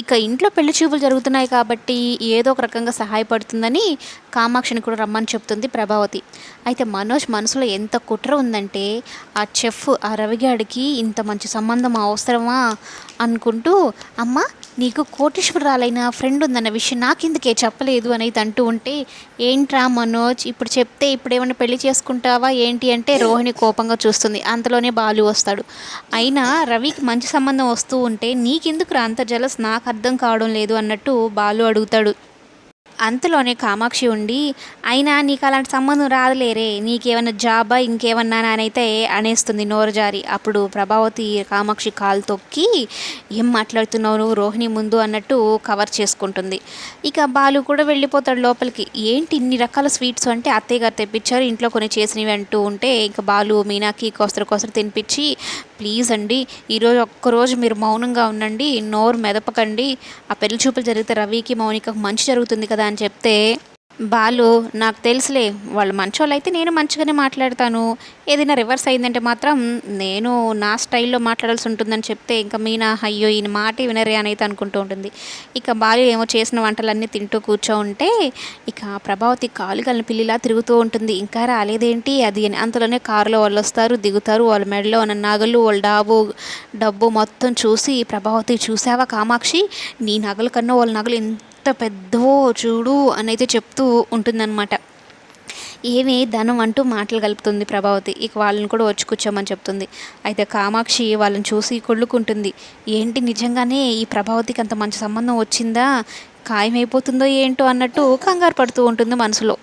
ఇక ఇంట్లో పెళ్లి చూపులు జరుగుతున్నాయి కాబట్టి ఏదో ఒక రకంగా సహాయపడుతుందని కామాక్షిని కూడా రమ్మని చెప్తుంది ప్రభావతి. అయితే మనోజ్ మనసులో ఎంత కుట్ర ఉందంటే ఆ చెఫ్ ఆ రవిగాడికి ఇంత మంచి సంబంధం అవసరమా అనుకుంటూ, అమ్మ నీకు కోటీశ్వరురాలైన ఫ్రెండ్ ఉందన్న విషయం నాకెందుకే చెప్పలేదు అనేది అంటూ ఉంటే, ఏంట్రా మనోజ్ ఇప్పుడు చెప్తే ఇప్పుడేమన్నా పెళ్లి చేసుకుంటావా ఏంటి అంటే రోహిణి కోపంగా చూస్తుంది. అంతలోనే బాలు వస్తాడు. అయినా రవికి మంచి సంబంధం వస్తూ ఉంటే నీకెందుకురా అంత జలస్ నాకు అర్థం కావడం లేదు అన్నట్టు బాలు అడుగుతాడు. అంతలోనే కామాక్షి ఉండి, అయినా నీకు అలాంటి సంబంధం రాదులేరే, నీకేమన్నా జాబా ఇంకేమన్నా అనైతే అనేస్తుంది నోరు జారి. అప్పుడు ప్రభావతి కామాక్షి కాలు తొక్కి, ఏం మాట్లాడుతున్నావు నువ్వు రోహిణి ముందు అన్నట్టు కవర్ చేసుకుంటుంది. ఇక బాలు కూడా వెళ్ళిపోతాడు లోపలికి. ఏంటి ఇన్ని రకాల స్వీట్స్ అంటే అత్తయ్య గారు తెప్పించారు ఇంట్లో కొన్ని చేసినవి అంటూ ఉంటే, ఇక బాలు మీనాకి కొసరు తినిపించి, ప్లీజ్ అండి ఈరోజు ఒక్కరోజు మీరు మౌనంగా ఉండండి, నోరు మెదపకండి, ఆ పెళ్లి చూపులు జరిగితే రవికి మౌనికకు మంచి జరుగుతుంది కదా అని చెప్తే, బాలు నాకు తెలుసులే వాళ్ళు మంచోళ్ళు అయితే నేను మంచిగానే మాట్లాడతాను, ఏదైనా రివర్స్ అయిందంటే మాత్రం నేను నా స్టైల్లో మాట్లాడాల్సి ఉంటుందని చెప్తే, ఇంకా మీనా అయ్యో ఈయన మాటే వినరే అని అయితే అనుకుంటూ ఉంటుంది. ఇక బాలు ఏమో చేసిన వంటలన్నీ తింటూ కూర్చో ఉంటే, ఇక ప్రభావతి కాలు కలిన పిల్లిలా తిరుగుతూ ఉంటుంది. ఇంకా రాలేదేంటి అది అని. అంతలోనే కారులో వాళ్ళు వస్తారు, దిగుతారు. వాళ్ళ మెడలో ఉన్న నగలు వాళ్ళ డబ్బు మొత్తం చూసి, ప్రభావతి చూసావా కామాక్షి నీ నగల కన్నా వాళ్ళ నగలు ఎంత పెద్దవో చూడు అని అయితే చెప్తూ ఉంటుందన్నమాట. ఏమి ధనం అంటూ మాటలు కలుపుతుంది ప్రభావతి. ఇక వాళ్ళని కూడా వచ్చి కూర్చోమని చెప్తుంది. అయితే కామాక్షి వాళ్ళని చూసి కొళ్ళుకుంటుంది. ఏంటి నిజంగానే ఈ ప్రభావతికి అంత మంచి సంబంధం వచ్చిందా, ఖాయమైపోతుందో ఏంటో అన్నట్టు కంగారు పడుతూ ఉంటుంది మనసులో.